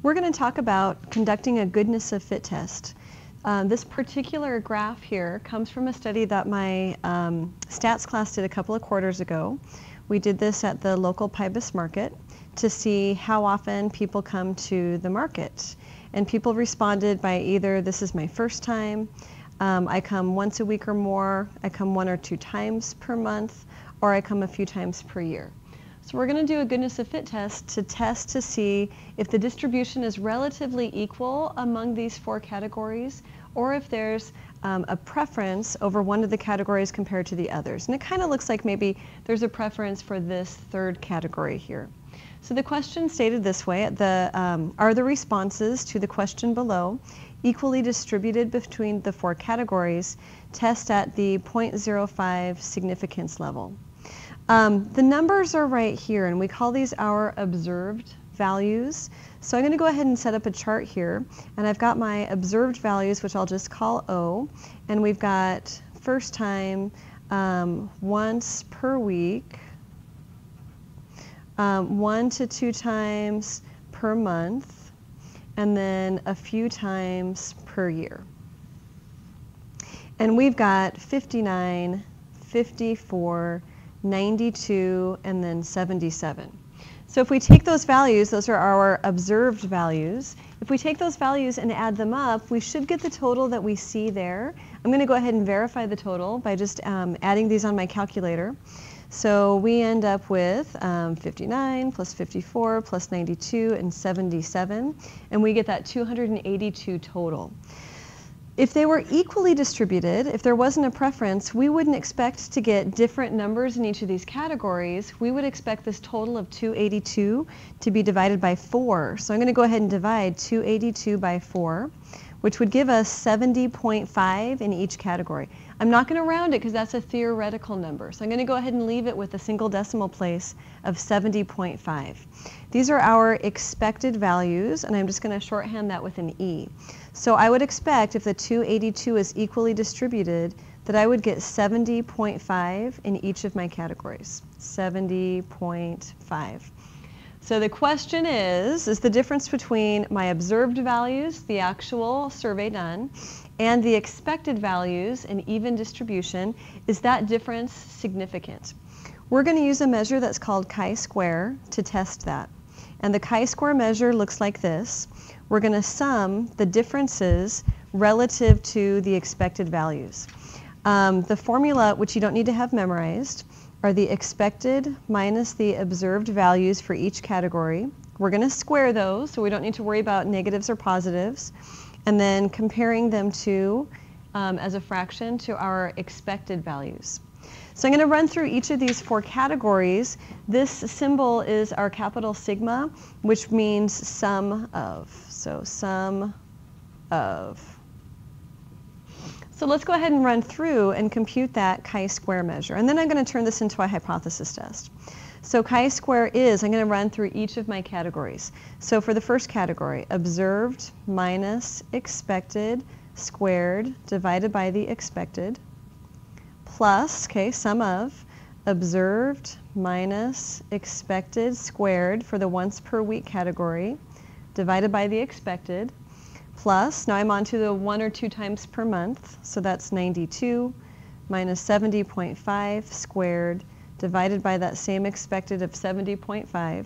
We're going to talk about conducting a goodness of fit test. This particular graph here comes from a study that my stats class did a couple of quarters ago. We did this at the local Pybus market to see how often people come to the market. And people responded by either this is my first time, I come once a week or more, I come 1 or 2 times per month, or I come a few times per year. So we're going to do a goodness of fit test to see if the distribution is relatively equal among these 4 categories, or if there's a preference over one of the categories compared to the others. And it kind of looks like maybe there's a preference for this 3rd category here. So the question stated this way: are the responses to the question below equally distributed between the 4 categories? Test at the 0.05 significance level. The numbers are right here, and we call these our observed values. So I'm going to go ahead and set up a chart here, and I've got my observed values, which I'll just call O, and we've got first time, once per week, 1 to 2 times per month, and then a few times per year. And we've got 59, 54, 92, and then 77. So if we take those values, those are our observed values. If we take those values and add them up, we should get the total that we see there. I'm going to go ahead and verify the total by just adding these on my calculator. So we end up with 59 plus 54 plus 92 and 77, and we get that 282 total. If they were equally distributed, if there wasn't a preference, we wouldn't expect to get different numbers in each of these categories. We would expect this total of 282 to be divided by 4. So I'm going to go ahead and divide 282 by 4, which would give us 70.5 in each category. I'm not going to round it because that's a theoretical number. So I'm going to go ahead and leave it with a single decimal place of 70.5. These are our expected values, and I'm just going to shorthand that with an E. So I would expect if the 282 is equally distributed that I would get 70.5 in each of my categories. 70.5. So the question is the difference between my observed values, the actual survey done, and the expected values, an even distribution, is that difference significant? We're going to use a measure that's called chi-square to test that. And the chi-square measure looks like this. We're going to sum the differences relative to the expected values. The formula, which you don't need to have memorized, are the expected minus the observed values for each category. We're going to square those, so we don't need to worry about negatives or positives, and then comparing them to, as a fraction, to our expected values. So I'm going to run through each of these 4 categories. This symbol is our capital sigma, which means sum of. So sum of. So let's go ahead and run through and compute that chi-square measure. And then I'm going to turn this into a hypothesis test. So chi-square is, I'm going to run through each of my categories. So for the first category, observed minus expected squared divided by the expected, plus, okay, sum of observed minus expected squared for the once per week category divided by the expected, plus, now I'm on to the 1 or 2 times per month, so that's 92 minus 70.5 squared divided by that same expected of 70.5,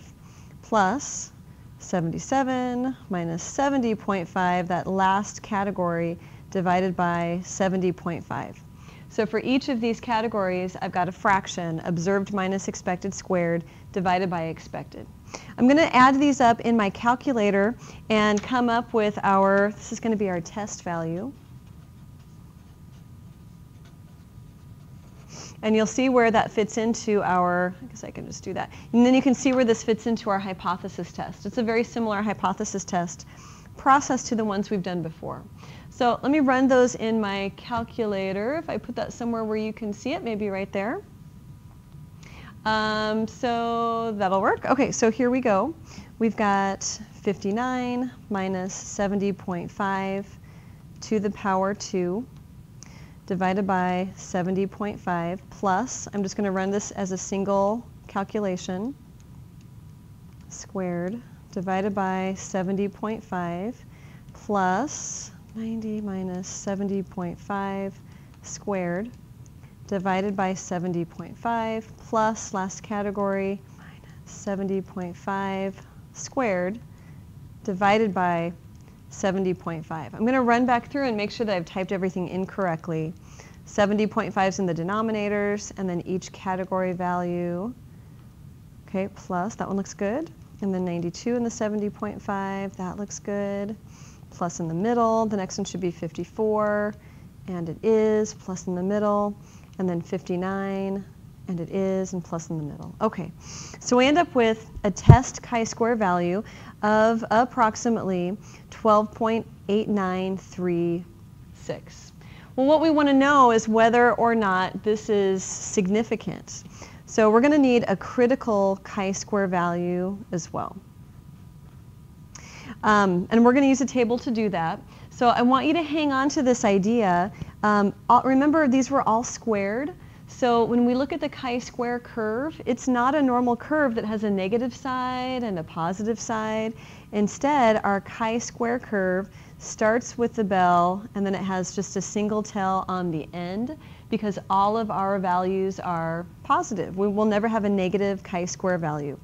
plus 77 minus 70.5, that last category, divided by 70.5. So for each of these categories, I've got a fraction, observed minus expected squared, divided by expected. I'm going to add these up in my calculator and come up with our, this is going to be our test value. And you'll see where that fits into our, I guess I can just do that. And then you can see where this fits into our hypothesis test. It's a very similar hypothesis test process to the ones we've done before. So let me run those in my calculator. If I put that somewhere where you can see it, maybe right there. So that'll work. Okay, so here we go. We've got 59 minus 70.5 to the power 2 divided by 70.5 plus, I'm just going to run this as a single calculation, squared divided by 70.5 plus 90 minus 70.5 squared divided by 70.5 plus last category minus 70.5 squared divided by 70.5. I'm going to run back through and make sure that I've typed everything incorrectly. 70.5 is in the denominators, and then each category value, okay, plus, that one looks good. And then 92 in the 70.5, that looks good. Plus in the middle, the next one should be 54, and it is, plus in the middle. And then 59, and it is, and plus in the middle. Okay, so we end up with a test chi-square value of approximately 12.8936. Well, what we want to know is whether or not this is significant. So we're going to need a critical chi-square value as well. And we're going to use a table to do that. So I want you to hang on to this idea. Remember, these were all squared. So when we look at the chi-square curve, it's not a normal curve that has a negative side and a positive side. Instead, our chi-square curve starts with the bell, and then it has just a single tail on the end, because all of our values are positive. We will never have a negative chi-square value.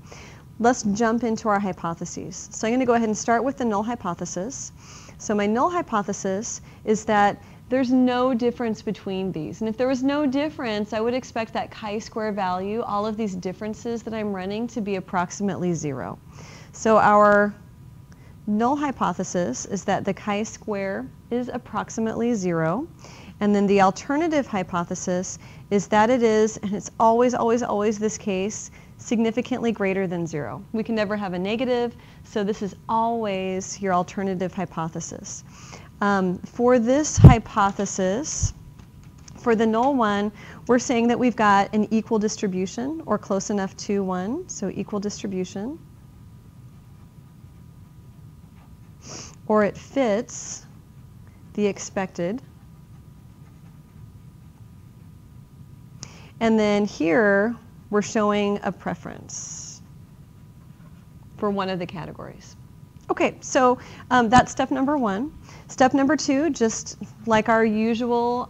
Let's jump into our hypotheses. So I'm going to go ahead and start with the null hypothesis. So my null hypothesis is that there's no difference between these. And if there was no difference, I would expect that chi-square value, all of these differences that I'm running, to be approximately 0. So our null hypothesis is that the chi-square is approximately 0. And then the alternative hypothesis is that it is, and it's always, always, always this case, significantly greater than 0. We can never have a negative, so this is always your alternative hypothesis. For this hypothesis, for the null one, we're saying that we've got an equal distribution, or close enough to 1, so equal distribution. Or it fits the expected. And then here, we're showing a preference for one of the categories. Okay, so that's step number 1. Step number 2, just like our usual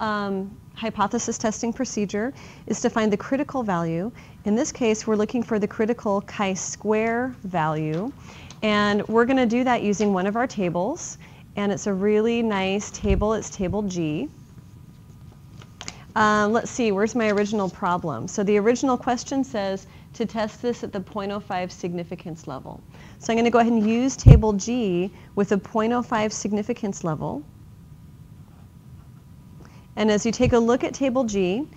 hypothesis testing procedure, is to find the critical value. In this case, we're looking for the critical chi-square value. And we're going to do that using one of our tables. And it's a really nice table. It's table G. Let's see, where's my original problem? So the original question says to test this at the 0.05 significance level. So I'm going to go ahead and use table G with a 0.05 significance level. And as you take a look at table G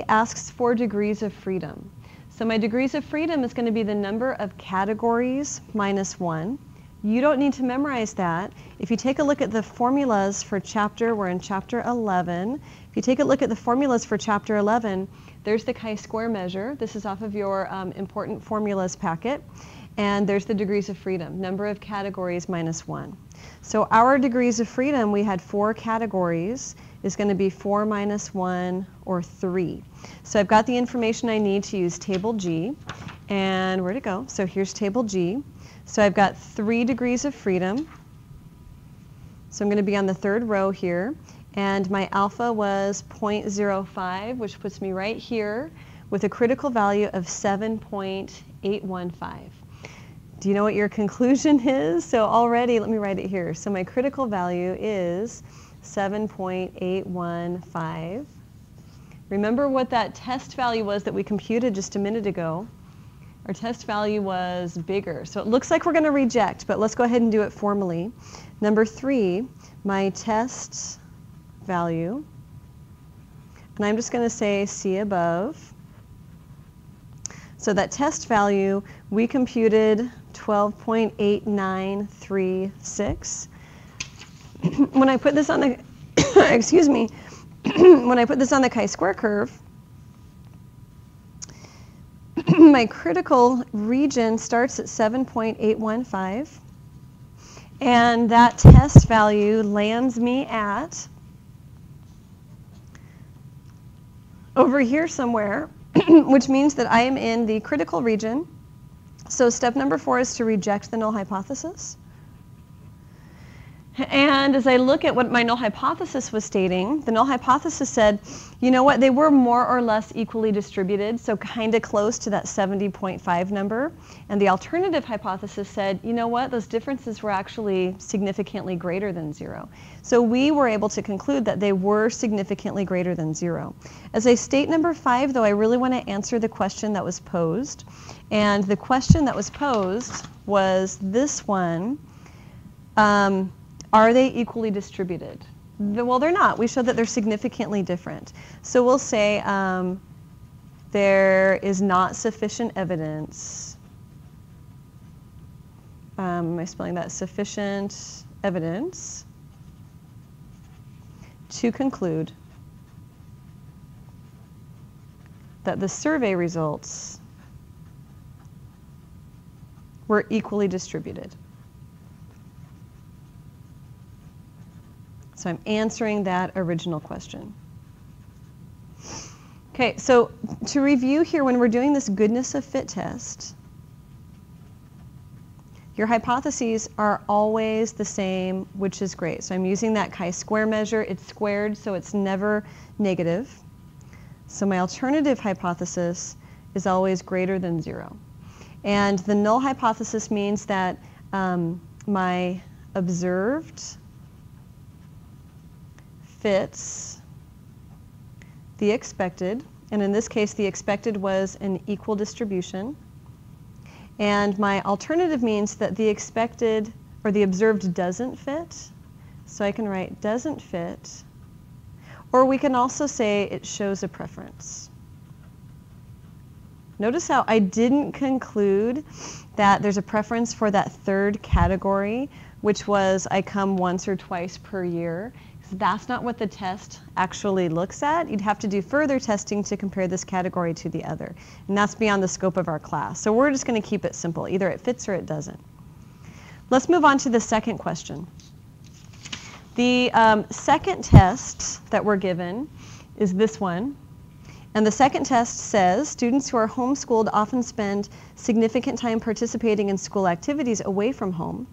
asks for degrees of freedom. So my degrees of freedom is going to be the number of categories minus 1. You don't need to memorize that. If you take a look at the formulas for we're in chapter 11. If you take a look at the formulas for chapter 11, there's the chi-square measure. This is off of your important formulas packet. And there's the degrees of freedom, number of categories minus 1. So our degrees of freedom, we had 4 categories, is going to be 4 minus 1, or 3. So I've got the information I need to use table G. And where'd it go? So here's table G. So I've got 3 degrees of freedom. So I'm going to be on the 3rd row here. And my alpha was 0.05, which puts me right here with a critical value of 7.815. Do you know what your conclusion is? So already, let me write it here. So my critical value is 7.815. Remember what that test value was that we computed just a minute ago. Our test value was bigger. So it looks like we're going to reject, but let's go ahead and do it formally. Number 3, my test value, and I'm just going to say C above. So that test value, we computed 12.8936. When I put this on the, excuse me, when I put this on the chi-square curve, my critical region starts at 7.815, and that test value lands me at over here somewhere, which means that I am in the critical region. So step number 4 is to reject the null hypothesis. And as I look at what my null hypothesis was stating, the null hypothesis said, you know what, they were more or less equally distributed, so kind of close to that 70.5 number. And the alternative hypothesis said, you know what, those differences were actually significantly greater than 0. So we were able to conclude that they were significantly greater than 0. As I state number 5, though, I really want to answer the question that was posed. And the question that was posed was this one. Are they equally distributed? Well, they're not. We showed that they're significantly different. So we'll say there is not sufficient evidence. Am I spelling that? Sufficient evidence to conclude that the survey results were equally distributed. So I'm answering that original question. Okay, so to review here, when we're doing this goodness of fit test, your hypotheses are always the same, which is great. So I'm using that chi-square measure. It's squared, so it's never negative. So my alternative hypothesis is always greater than 0. And the null hypothesis means that my observed fits the expected, and in this case the expected was an equal distribution, and my alternative means that the expected or the observed doesn't fit, so I can write doesn't fit, or we can also say it shows a preference. Notice how I didn't conclude that there's a preference for that third category, which was I come once or twice per year. That's not what the test actually looks at. You'd have to do further testing to compare this category to the other. And that's beyond the scope of our class. So we're just going to keep it simple. Either it fits or it doesn't. Let's move on to the second question. The second test that we're given is this one. And the second test says students who are homeschooled often spend significant time participating in school activities away from home.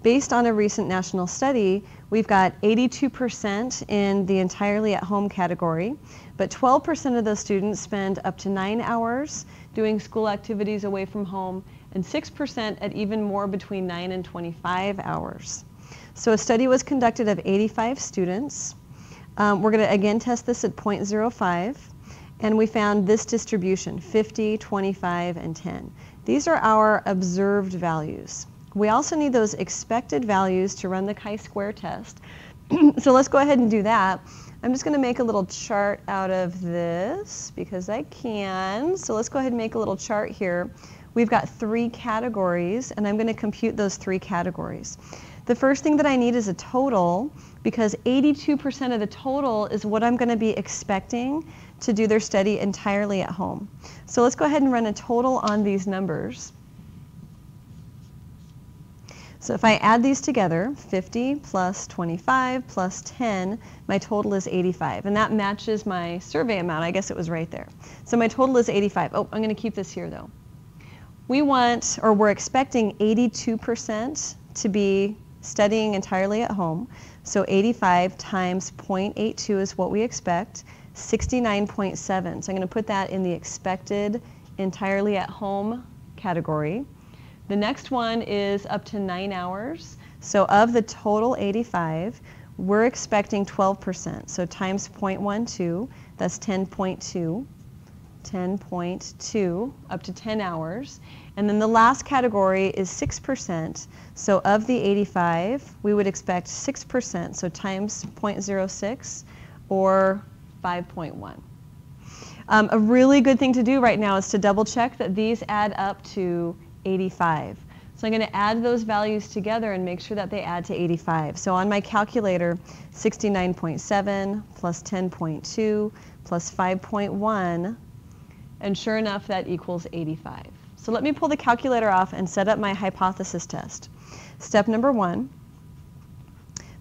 Based on a recent national study, we've got 82% in the entirely at home category, but 12% of those students spend up to 9 hours doing school activities away from home, and 6% at even more, between 9 and 25 hours. So a study was conducted of 85 students. We're going to again test this at 0.05, and we found this distribution, 50, 25, and 10. These are our observed values. We also need those expected values to run the chi-square test. So let's go ahead and do that. I'm just going to make a little chart out of this because I can. So let's go ahead and make a little chart here. We've got 3 categories, and I'm going to compute those 3 categories. The first thing that I need is a total, because 82% of the total is what I'm going to be expecting to do their study entirely at home. So let's go ahead and run a total on these numbers. So if I add these together, 50 plus 25 plus 10, my total is 85. And that matches my survey amount. I guess it was right there. So my total is 85. Oh, I'm going to keep this here, though. We want, or we're expecting 82% to be studying entirely at home. So 85 times 0.82 is what we expect, 69.7. So I'm going to put that in the expected entirely at home category. The next one is up to 9 hours. So of the total 85, we're expecting 12%. So times 0.12, that's 10.2. 10.2 up to 10 hours. And then the last category is 6%. So of the 85, we would expect 6%. So times 0.06 or 5.1. A really good thing to do right now is to double check that these add up to 85. So I'm going to add those values together and make sure that they add to 85. So on my calculator, 69.7 plus 10.2 plus 5.1, and sure enough, that equals 85. So let me pull the calculator off and set up my hypothesis test. Step number 1,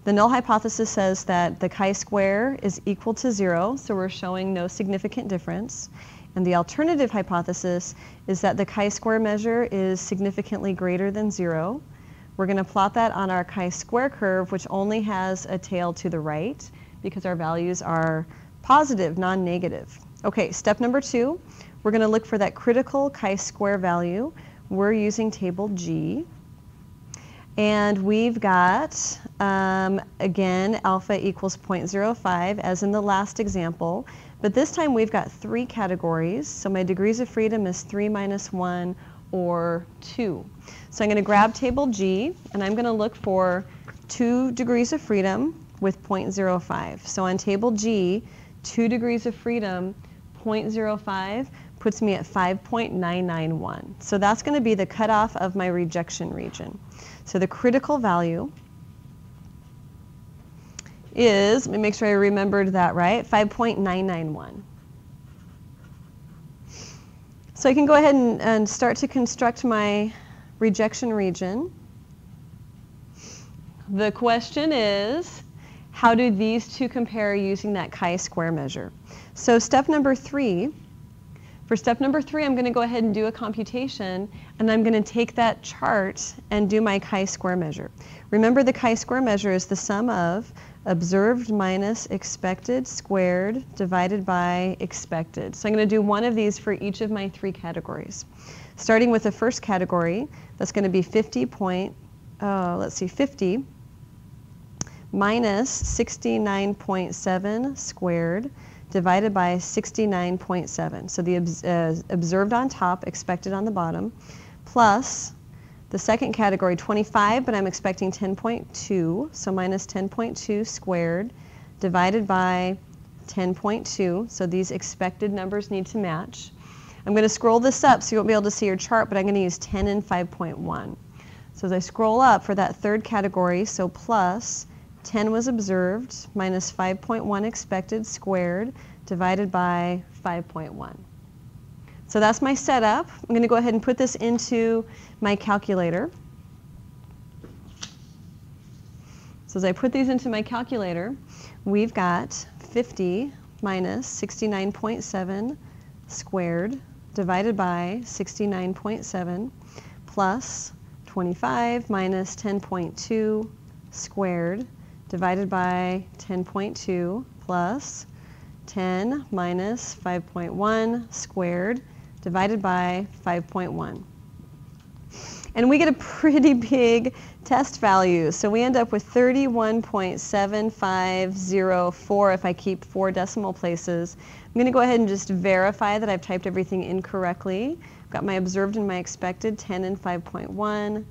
the null hypothesis says that the chi-square is equal to 0, so we're showing no significant difference. And the alternative hypothesis is that the chi-square measure is significantly greater than 0. We're going to plot that on our chi-square curve, which only has a tail to the right because our values are positive, non-negative. Okay, step number 2, we're going to look for that critical chi-square value. We're using table G. And we've got, again, alpha equals 0.05 as in the last example. But this time we've got 3 categories. So my degrees of freedom is 3 minus 1 or 2. So I'm going to grab table G and I'm going to look for 2 degrees of freedom with 0.05. So on table G, 2 degrees of freedom, 0.05 puts me at 5.991. So that's going to be the cutoff of my rejection region. So the critical value is, let me make sure I remembered that right, 5.991. So I can go ahead and start to construct my rejection region. The question is, how do these two compare using that chi-square measure? So step number 3, for step number 3, I'm going to go ahead and do a computation, and I'm going to take that chart and do my chi-square measure. Remember, the chi-square measure is the sum of observed minus expected squared divided by expected. So I'm going to do one of these for each of my 3 categories. Starting with the first category, that's going to be 50 minus 69.7 squared divided by 69.7. So the observed on top, expected on the bottom, plus the second category, 25, but I'm expecting 10.2, so minus 10.2 squared divided by 10.2. So these expected numbers need to match. I'm going to scroll this up so you won't be able to see your chart, but I'm going to use 10 and 5.1. So as I scroll up for that third category, so plus 10 was observed minus 5.1 expected squared divided by 5.1. So that's my setup. I'm going to go ahead and put this into my calculator. So as I put these into my calculator, we've got 50 minus 69.7 squared divided by 69.7 plus 25 minus 10.2 squared divided by 10.2 plus 10 minus 5.1 squared divided by 5.1. And we get a pretty big test value. So we end up with 31.7504 if I keep 4 decimal places. I'm going to go ahead and just verify that I've typed everything incorrectly. I've got my observed and my expected, 10 and 5.1.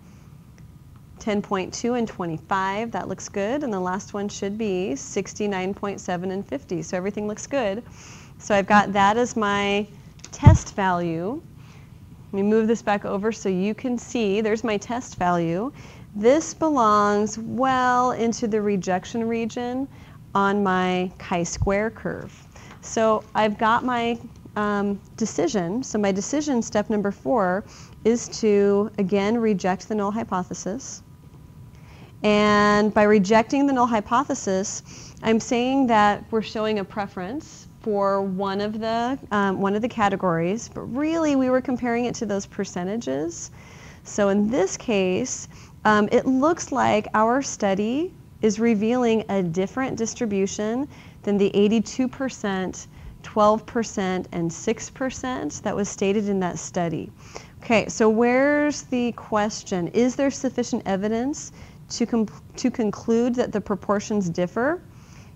10.2 and 25, that looks good. And the last one should be 69.7 and 50. So everything looks good. So I've got that as my test value. Let me move this back over so you can see. There's my test value. This belongs well into the rejection region on my chi-square curve. So I've got my decision. So my decision, step number 4, is to, again, reject the null hypothesis. And by rejecting the null hypothesis, I'm saying that we're showing a preference for one of the categories, but really we were comparing it to those percentages. So in this case, it looks like our study is revealing a different distribution than the 82%, 12%, and 6% that was stated in that study. Okay, so where's the question? Is there sufficient evidence to conclude that the proportions differ?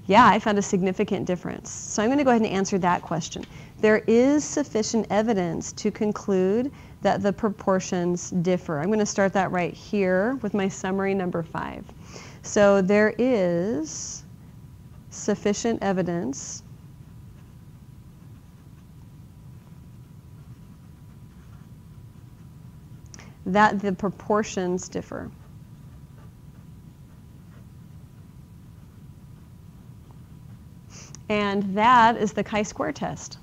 Yeah, I found a significant difference. So I'm going to go ahead and answer that question. There is sufficient evidence to conclude that the proportions differ. I'm going to start that right here with my summary number 5. So there is sufficient evidence that the proportions differ. And that is the chi-square test.